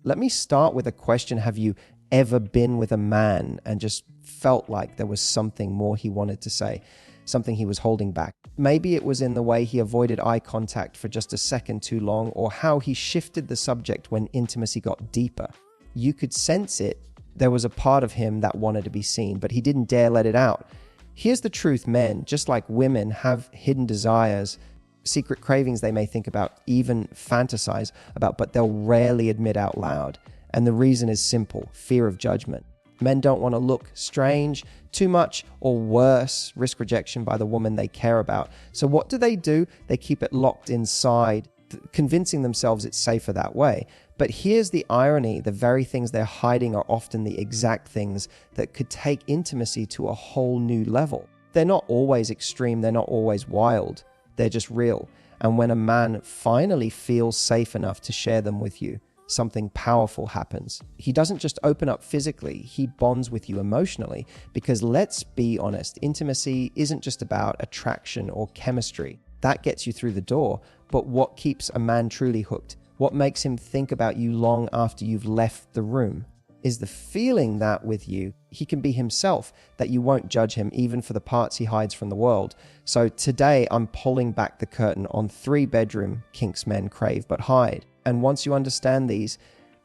Let me start with a question. Have you ever been with a man and just felt like there was something more he wanted to say, something he was holding back? Maybe it was in the way he avoided eye contact for just a second too long, or how he shifted the subject when intimacy got deeper. You could sense it. There was a part of him that wanted to be seen, but he didn't dare let it out. Here's the truth, men, just like women, have hidden desires, secret cravings they may think about, even fantasize about, but they'll rarely admit out loud. And the reason is simple: fear of judgment. Men don't want to look strange, too much, or worse, risk rejection by the woman they care about. So what do? They keep it locked inside, convincing themselves it's safer that way. But here's the irony: the very things they're hiding are often the exact things that could take intimacy to a whole new level. They're not always extreme, they're not always wild, they're just real. And when a man finally feels safe enough to share them with you, something powerful happens. He doesn't just open up physically, he bonds with you emotionally. Because let's be honest, intimacy isn't just about attraction or chemistry. That gets you through the door. But what keeps a man truly hooked, what makes him think about you long after you've left the room, is the feeling that with you, he can be himself, that you won't judge him even for the parts he hides from the world. So today I'm pulling back the curtain on 3-bedroom kinks men crave but hide. And once you understand these,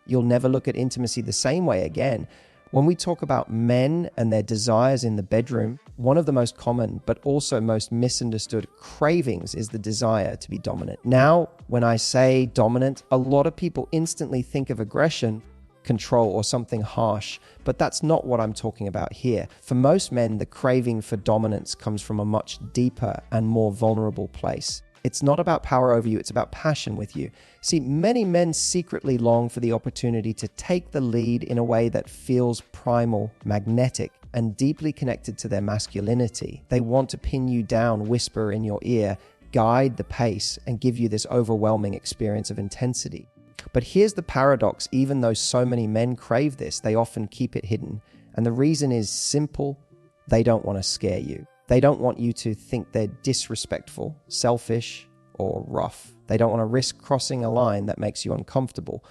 you'll never look at intimacy the same way again. When we talk about men and their desires in the bedroom, one of the most common but also most misunderstood cravings is the desire to be dominant. Now, when I say dominant, a lot of people instantly think of aggression, control, or something harsh, but that's not what I'm talking about here. For most men, the craving for dominance comes from a much deeper and more vulnerable place. It's not about power over you, it's about passion with you. See, many men secretly long for the opportunity to take the lead in a way that feels primal, magnetic, and deeply connected to their masculinity. They want to pin you down, whisper in your ear, guide the pace, and give you this overwhelming experience of intensity. But here's the paradox: even though so many men crave this, they often keep it hidden. And the reason is simple: they don't want to scare you. They don't want you to think they're disrespectful, selfish, or rough. They don't want to risk crossing a line that makes you uncomfortable.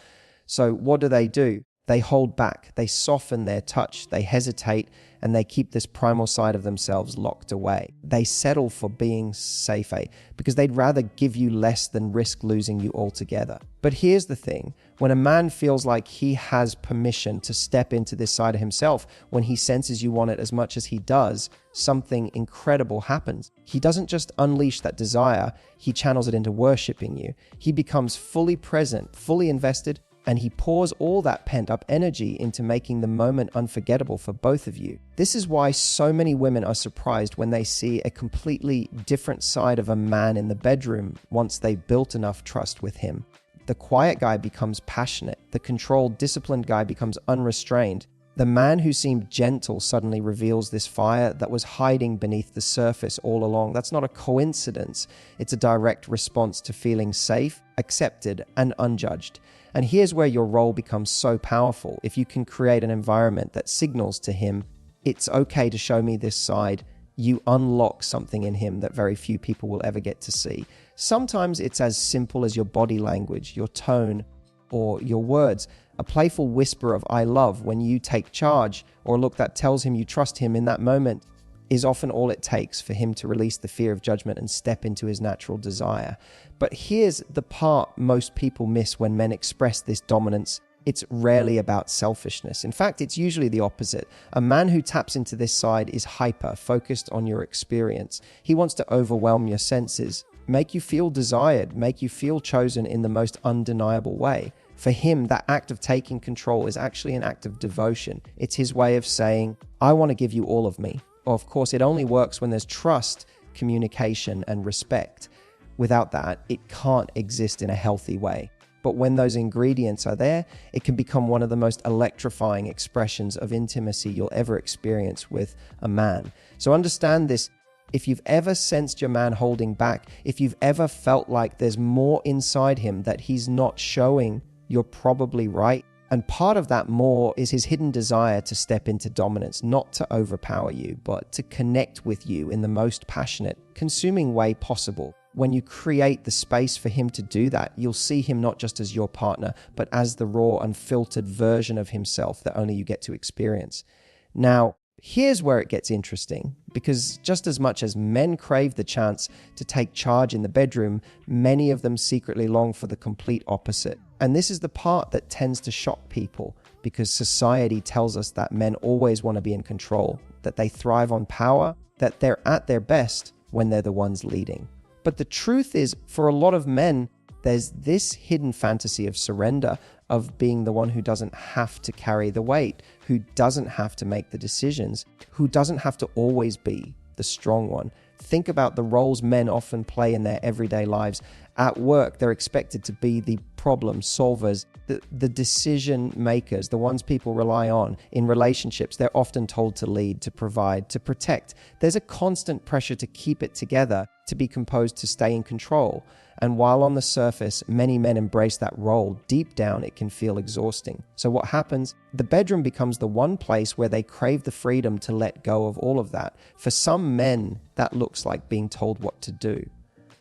So what do? They hold back, they soften their touch, they hesitate, and they keep this primal side of themselves locked away. They settle for being safe, because they'd rather give you less than risk losing you altogether. But here's the thing: when a man feels like he has permission to step into this side of himself, when he senses you want it as much as he does, something incredible happens. He doesn't just unleash that desire, he channels it into worshiping you. He becomes fully present, fully invested, and he pours all that pent-up energy into making the moment unforgettable for both of you. This is why so many women are surprised when they see a completely different side of a man in the bedroom once they've built enough trust with him. The quiet guy becomes passionate. The controlled, disciplined guy becomes unrestrained. The man who seemed gentle suddenly reveals this fire that was hiding beneath the surface all along. That's not a coincidence. It's a direct response to feeling safe, accepted, and unjudged. And here's where your role becomes so powerful. If you can create an environment that signals to him, it's okay to show me this side, you unlock something in him that very few people will ever get to see. Sometimes it's as simple as your body language, your tone, or your words. A playful whisper of "I love" when you take charge, or a look that tells him you trust him in that moment, is often all it takes for him to release the fear of judgment and step into his natural desire. But here's the part most people miss when men express this dominance: it's rarely about selfishness. In fact, it's usually the opposite. A man who taps into this side is hyper, focused on your experience. He wants to overwhelm your senses, make you feel desired, make you feel chosen in the most undeniable way. For him, that act of taking control is actually an act of devotion. It's his way of saying, I want to give you all of me. Of course, it only works when there's trust, communication, and respect. Without that, it can't exist in a healthy way. But when those ingredients are there, it can become one of the most electrifying expressions of intimacy you'll ever experience with a man. So understand this: if you've ever sensed your man holding back, if you've ever felt like there's more inside him that he's not showing, you're probably right. And part of that more is his hidden desire to step into dominance, not to overpower you, but to connect with you in the most passionate, consuming way possible. When you create the space for him to do that, you'll see him not just as your partner, but as the raw, unfiltered version of himself that only you get to experience. Now, here's where it gets interesting, because just as much as men crave the chance to take charge in the bedroom, many of them secretly long for the complete opposite. And this is the part that tends to shock people, because society tells us that men always want to be in control, that they thrive on power, that they're at their best when they're the ones leading. But the truth is, for a lot of men, there's this hidden fantasy of surrender, of being the one who doesn't have to carry the weight, who doesn't have to make the decisions, who doesn't have to always be the strong one. Think about the roles men often play in their everyday lives. At work, they're expected to be the problem solvers, the decision makers, the ones people rely on. In relationships, they're often told to lead, to provide, to protect. There's a constant pressure to keep it together, to be composed, to stay in control. And while on the surface, many men embrace that role, deep down it can feel exhausting. So what happens? The bedroom becomes the one place where they crave the freedom to let go of all of that. For some men, that looks like being told what to do.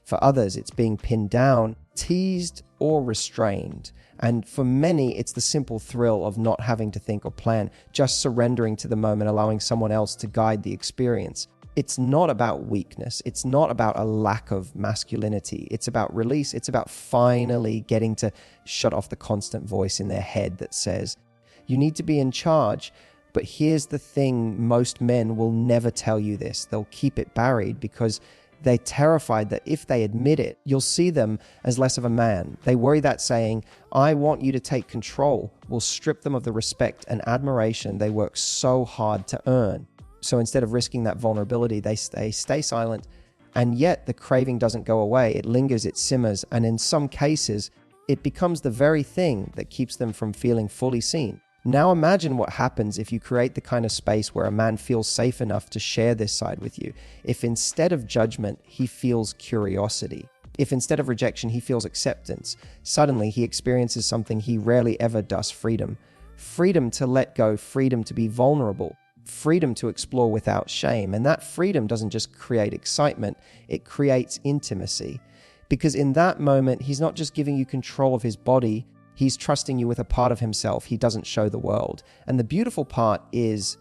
For others, it's being pinned down, teased, or restrained. And for many, it's the simple thrill of not having to think or plan, just surrendering to the moment, allowing someone else to guide the experience. It's not about weakness. It's not about a lack of masculinity. It's about release. It's about finally getting to shut off the constant voice in their head that says, you need to be in charge. But here's the thing, most men will never tell you this. They'll keep it buried because they're terrified that if they admit it, you'll see them as less of a man. They worry that saying, I want you to take control, will strip them of the respect and admiration they work so hard to earn. So instead of risking that vulnerability, they stay silent. And yet the craving doesn't go away. It lingers, it simmers. And in some cases, it becomes the very thing that keeps them from feeling fully seen. Now imagine what happens if you create the kind of space where a man feels safe enough to share this side with you. If instead of judgment, he feels curiosity. If instead of rejection, he feels acceptance. Suddenly he experiences something he rarely ever does: freedom. Freedom to let go, freedom to be vulnerable. Freedom to explore without shame. And that freedom doesn't just create excitement, it creates intimacy. Because in that moment, he's not just giving you control of his body, he's trusting you with a part of himself he doesn't show the world. And the beautiful part is,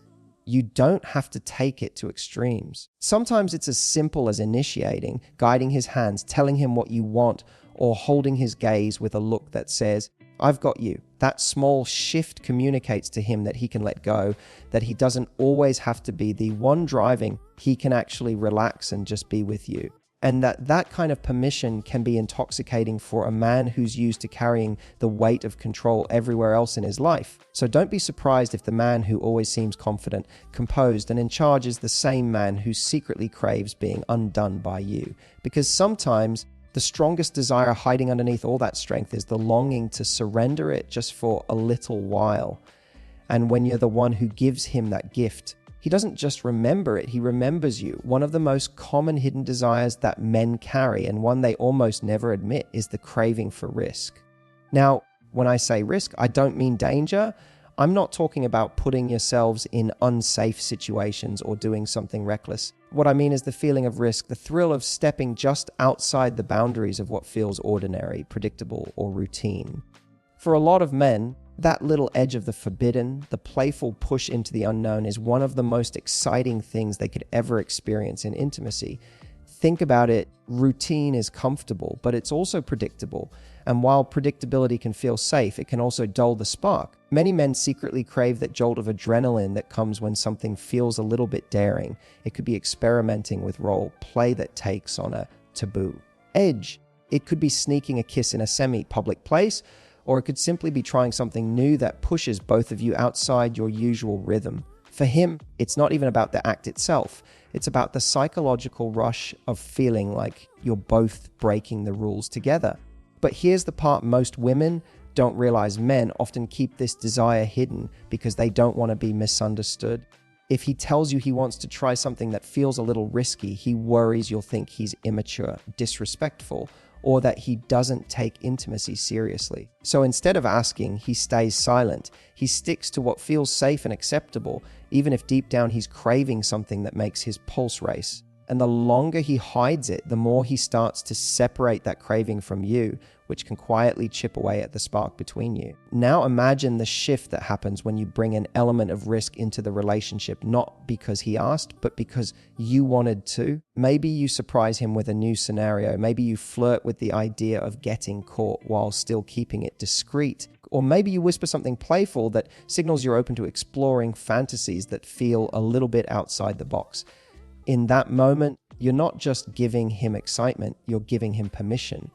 you don't have to take it to extremes. Sometimes it's as simple as initiating, guiding his hands, telling him what you want, or holding his gaze with a look that says, I've got you. That small shift communicates to him that he can let go, that he doesn't always have to be the one driving, he can actually relax and just be with you. And that kind of permission can be intoxicating for a man who's used to carrying the weight of control everywhere else in his life. So don't be surprised if the man who always seems confident, composed, and in charge is the same man who secretly craves being undone by you. Because sometimes the strongest desire hiding underneath all that strength is the longing to surrender it just for a little while. And when you're the one who gives him that gift, he doesn't just remember it, he remembers you. One of the most common hidden desires that men carry, and one they almost never admit, is the craving for risk. Now, when I say risk, I don't mean danger. I'm not talking about putting yourselves in unsafe situations or doing something reckless. What I mean is the feeling of risk, the thrill of stepping just outside the boundaries of what feels ordinary, predictable, or routine. For a lot of men, that little edge of the forbidden, the playful push into the unknown, is one of the most exciting things they could ever experience in intimacy. Think about it, routine is comfortable, but it's also predictable. And while predictability can feel safe, it can also dull the spark. Many men secretly crave that jolt of adrenaline that comes when something feels a little bit daring. It could be experimenting with role play that takes on a taboo edge. It could be sneaking a kiss in a semi-public place, or it could simply be trying something new that pushes both of you outside your usual rhythm. For him, it's not even about the act itself. It's about the psychological rush of feeling like you're both breaking the rules together. But here's the part most women don't realize: men often keep this desire hidden because they don't want to be misunderstood. If he tells you he wants to try something that feels a little risky, he worries you'll think he's immature, disrespectful, or that he doesn't take intimacy seriously. So instead of asking, he stays silent. He sticks to what feels safe and acceptable, even if deep down he's craving something that makes his pulse race. And the longer he hides it, the more he starts to separate that craving from you, which can quietly chip away at the spark between you. Now imagine the shift that happens when you bring an element of risk into the relationship, not because he asked, but because you wanted to. Maybe you surprise him with a new scenario. Maybe you flirt with the idea of getting caught while still keeping it discreet. Or maybe you whisper something playful that signals you're open to exploring fantasies that feel a little bit outside the box. In that moment, you're not just giving him excitement, you're giving him permission.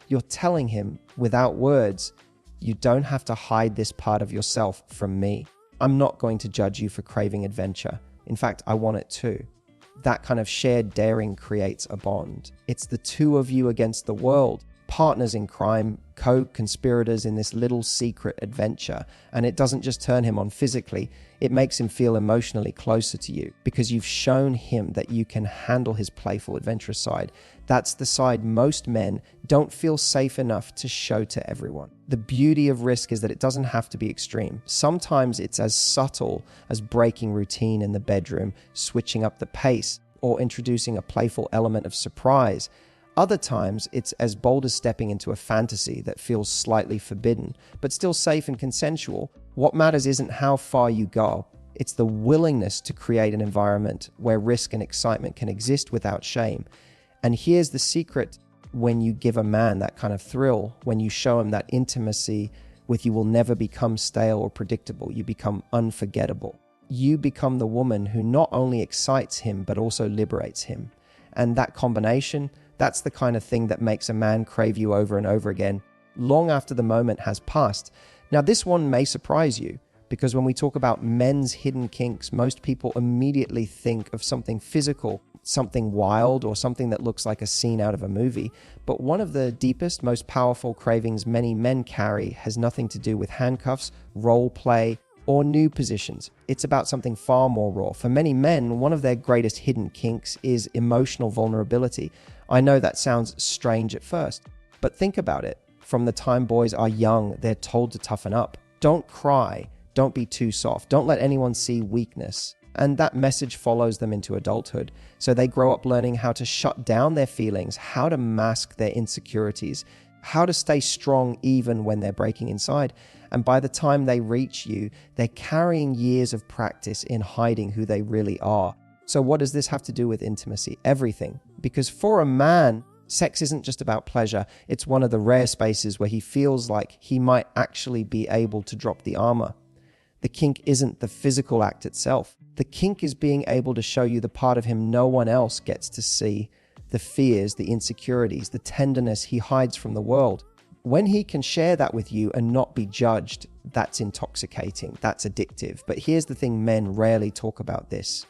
You're telling him, without words, you don't have to hide this part of yourself from me. I'm not going to judge you for craving adventure. In fact, I want it too. That kind of shared daring creates a bond. It's the two of you against the world, partners in crime, co-conspirators in this little secret adventure. And it doesn't just turn him on physically, it makes him feel emotionally closer to you because you've shown him that you can handle his playful, adventurous side. That's the side most men don't feel safe enough to show to everyone. The beauty of risk is that it doesn't have to be extreme. Sometimes it's as subtle as breaking routine in the bedroom, switching up the pace, or introducing a playful element of surprise. Other times, it's as bold as stepping into a fantasy that feels slightly forbidden, but still safe and consensual. What matters isn't how far you go. It's the willingness to create an environment where risk and excitement can exist without shame. And here's the secret: when you give a man that kind of thrill, when you show him that intimacy with you will never become stale or predictable, you become unforgettable. You become the woman who not only excites him, but also liberates him. And that combination, that's the kind of thing that makes a man crave you over and over again, long after the moment has passed. Now, this one may surprise you, because when we talk about men's hidden kinks, most people immediately think of something physical, something wild, or something that looks like a scene out of a movie. But one of the deepest, most powerful cravings many men carry has nothing to do with handcuffs, role play, or new positions. It's about something far more raw. For many men, one of their greatest hidden kinks is emotional vulnerability. I know that sounds strange at first, but think about it. From the time boys are young, they're told to toughen up. Don't cry. Don't be too soft. Don't let anyone see weakness. And that message follows them into adulthood. So they grow up learning how to shut down their feelings, how to mask their insecurities, how to stay strong even when they're breaking inside. And by the time they reach you, they're carrying years of practice in hiding who they really are. So what does this have to do with intimacy? Everything. Because for a man, sex isn't just about pleasure. It's one of the rare spaces where he feels like he might actually be able to drop the armor. The kink isn't the physical act itself. The kink is being able to show you the part of him no one else gets to see, the fears, the insecurities, the tenderness he hides from the world. When he can share that with you and not be judged, that's intoxicating, that's addictive. But here's the thing: men rarely talk about this.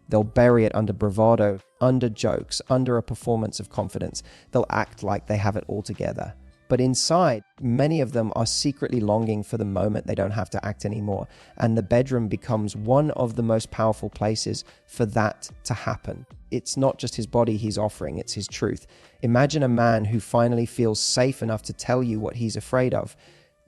They'll bury it under bravado, under jokes, under a performance of confidence. They'll act like they have it all together. But inside, many of them are secretly longing for the moment they don't have to act anymore. And the bedroom becomes one of the most powerful places for that to happen. It's not just his body he's offering, it's his truth. Imagine a man who finally feels safe enough to tell you what he's afraid of,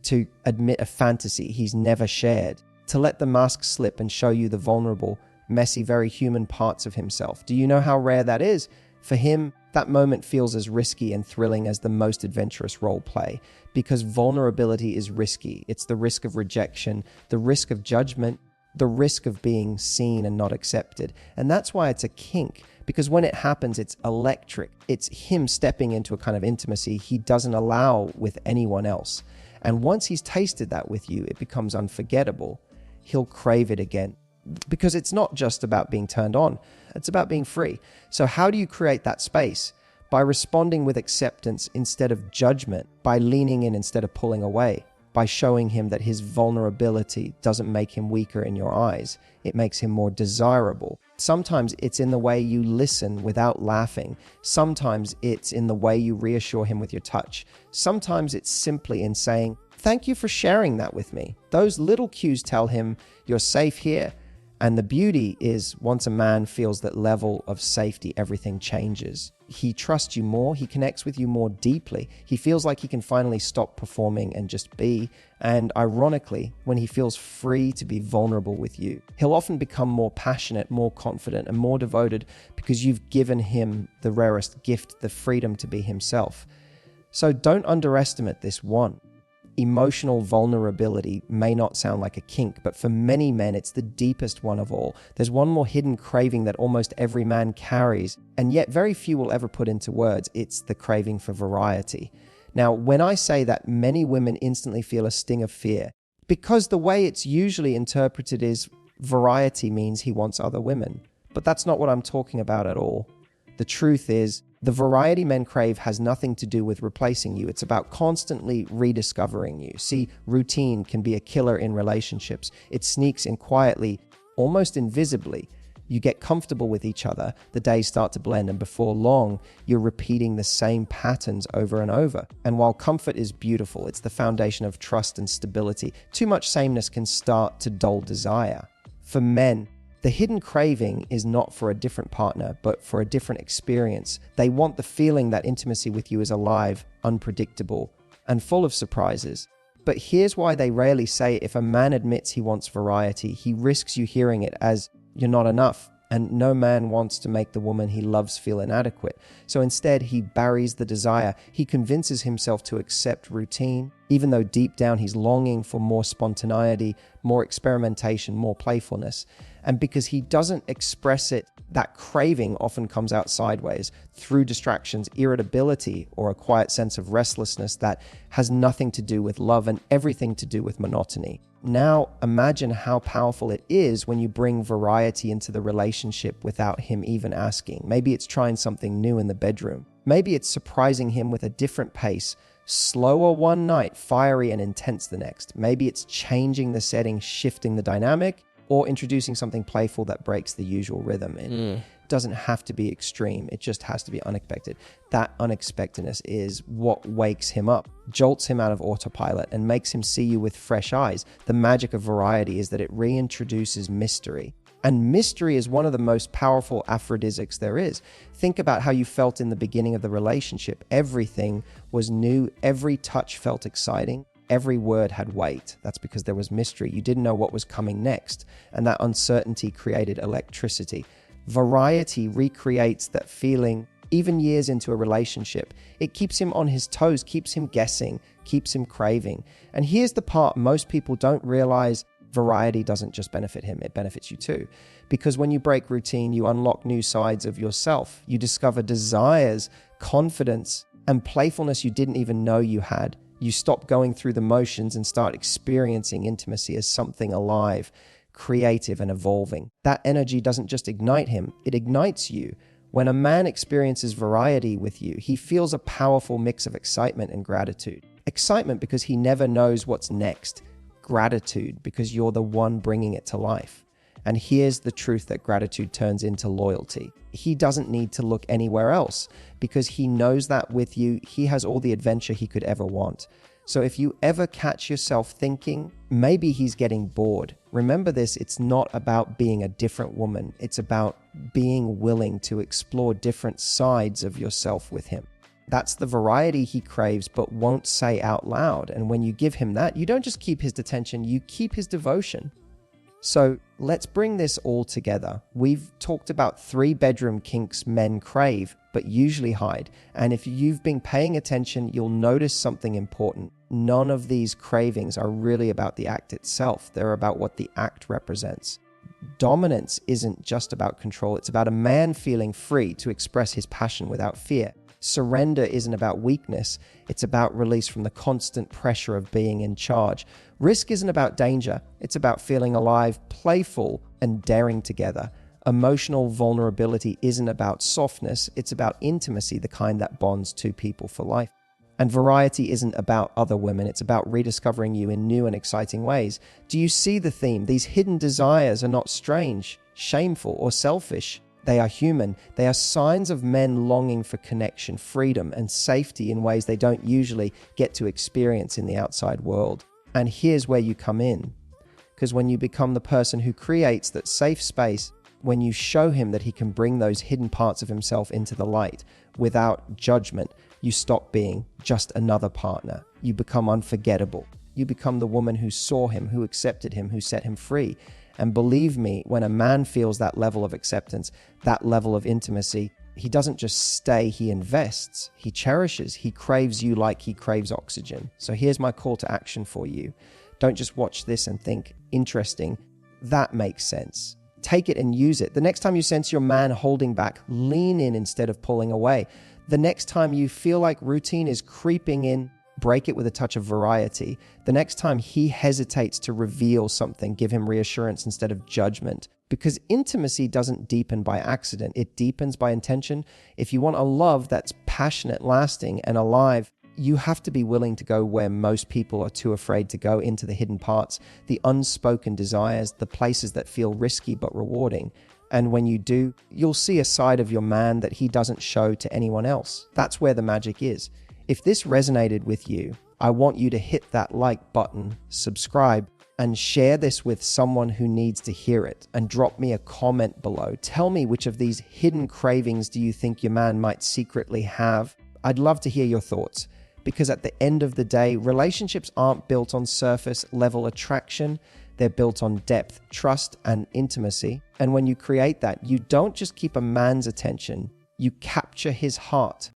to admit a fantasy he's never shared, to let the mask slip and show you the vulnerable, messy, very human parts of himself. Do you know how rare that is? For him, that moment feels as risky and thrilling as the most adventurous role play, because vulnerability is risky. It's the risk of rejection, the risk of judgment, the risk of being seen and not accepted. And that's why it's a kink, because when it happens, it's electric. It's him stepping into a kind of intimacy he doesn't allow with anyone else. And once he's tasted that with you, it becomes unforgettable. He'll crave it again. Because it's not just about being turned on, it's about being free. So how do you create that space? By responding with acceptance instead of judgment, by leaning in instead of pulling away, by showing him that his vulnerability doesn't make him weaker in your eyes, it makes him more desirable. Sometimes it's in the way you listen without laughing. Sometimes it's in the way you reassure him with your touch. Sometimes it's simply in saying, "Thank you for sharing that with me." Those little cues tell him you're safe here. And the beauty is, once a man feels that level of safety, everything changes. He trusts you more, he connects with you more deeply. He feels like he can finally stop performing and just be. And ironically, when he feels free to be vulnerable with you, he'll often become more passionate, more confident, and more devoted because you've given him the rarest gift, the freedom to be himself. So don't underestimate this one. Emotional vulnerability may not sound like a kink, but for many men, it's the deepest one of all. There's one more hidden craving that almost every man carries, and yet very few will ever put into words. It's the craving for variety. Now, when I say that, many women instantly feel a sting of fear, because the way it's usually interpreted is variety means he wants other women. But that's not what I'm talking about at all. The truth is, the variety men crave has nothing to do with replacing you. It's about constantly rediscovering you. See, routine can be a killer in relationships. It sneaks in quietly, almost invisibly. You get comfortable with each other, the days start to blend, and before long, you're repeating the same patterns over and over. And while comfort is beautiful, it's the foundation of trust and stability. Too much sameness can start to dull desire. For men, the hidden craving is not for a different partner, but for a different experience. They want the feeling that intimacy with you is alive, unpredictable, and full of surprises. But here's why they rarely say it. If a man admits he wants variety, he risks you hearing it as "you're not enough," and no man wants to make the woman he loves feel inadequate. So instead, he buries the desire. He convinces himself to accept routine, even though deep down he's longing for more spontaneity, more experimentation, more playfulness. And because he doesn't express it, that craving often comes out sideways through distractions, irritability, or a quiet sense of restlessness that has nothing to do with love and everything to do with monotony. Now, imagine how powerful it is when you bring variety into the relationship without him even asking. Maybe it's trying something new in the bedroom. Maybe it's surprising him with a different pace, slower one night, fiery and intense the next. Maybe it's changing the setting, shifting the dynamic, or introducing something playful that breaks the usual rhythm. It doesn't have to be extreme. It just has to be unexpected. That unexpectedness is what wakes him up, jolts him out of autopilot, and makes him see you with fresh eyes. The magic of variety is that it reintroduces mystery. And mystery is one of the most powerful aphrodisiacs there is. Think about how you felt in the beginning of the relationship. Everything was new. Every touch felt exciting. Every word had weight. That's because there was mystery. You didn't know what was coming next. And that uncertainty created electricity. Variety recreates that feeling even years into a relationship. It keeps him on his toes, keeps him guessing, keeps him craving. And here's the part most people don't realize: variety doesn't just benefit him, it benefits you too. Because when you break routine, you unlock new sides of yourself. You discover desires, confidence, and playfulness you didn't even know you had. You stop going through the motions and start experiencing intimacy as something alive, creative, and evolving. That energy doesn't just ignite him, it ignites you. When a man experiences variety with you, he feels a powerful mix of excitement and gratitude. Excitement because he never knows what's next. Gratitude because you're the one bringing it to life. And here's the truth that gratitude turns into loyalty. He doesn't need to look anywhere else because he knows that with you, he has all the adventure he could ever want. So if you ever catch yourself thinking, maybe he's getting bored, remember this: it's not about being a different woman. It's about being willing to explore different sides of yourself with him. That's the variety he craves but won't say out loud. And when you give him that, you don't just keep his attention, you keep his devotion. So let's bring this all together. We've talked about 3 bedroom kinks men crave, but usually hide. And if you've been paying attention, you'll notice something important. None of these cravings are really about the act itself. They're about what the act represents. Dominance isn't just about control. It's about a man feeling free to express his passion without fear. Surrender isn't about weakness. It's about release from the constant pressure of being in charge. Risk isn't about danger. It's about feeling alive, playful, and daring together. Emotional vulnerability isn't about softness. It's about intimacy, the kind that bonds two people for life. And variety isn't about other women. It's about rediscovering you in new and exciting ways. Do you see the theme? These hidden desires are not strange, shameful, or selfish. They are human. They are signs of men longing for connection, freedom, and safety in ways they don't usually get to experience in the outside world. And here's where you come in. Because when you become the person who creates that safe space, when you show him that he can bring those hidden parts of himself into the light without judgment, you stop being just another partner. You become unforgettable. You become the woman who saw him, who accepted him, who set him free. And believe me, when a man feels that level of acceptance, that level of intimacy, he doesn't just stay, he invests, he cherishes, he craves you like he craves oxygen. So here's my call to action for you. Don't just watch this and think, interesting. That makes sense. Take it and use it. The next time you sense your man holding back, lean in instead of pulling away. The next time you feel like routine is creeping in, break it with a touch of variety. The next time he hesitates to reveal something, give him reassurance instead of judgment. Because intimacy doesn't deepen by accident, it deepens by intention. If you want a love that's passionate, lasting, and alive, you have to be willing to go where most people are too afraid to go, into the hidden parts, the unspoken desires, the places that feel risky but rewarding. And when you do, you'll see a side of your man that he doesn't show to anyone else. That's where the magic is. If this resonated with you, I want you to hit that like button, subscribe, and share this with someone who needs to hear it. And drop me a comment below. Tell me which of these hidden cravings do you think your man might secretly have. I'd love to hear your thoughts. Because at the end of the day, relationships aren't built on surface level attraction. They're built on depth, trust, and intimacy. And when you create that, you don't just keep a man's attention, you capture his heart.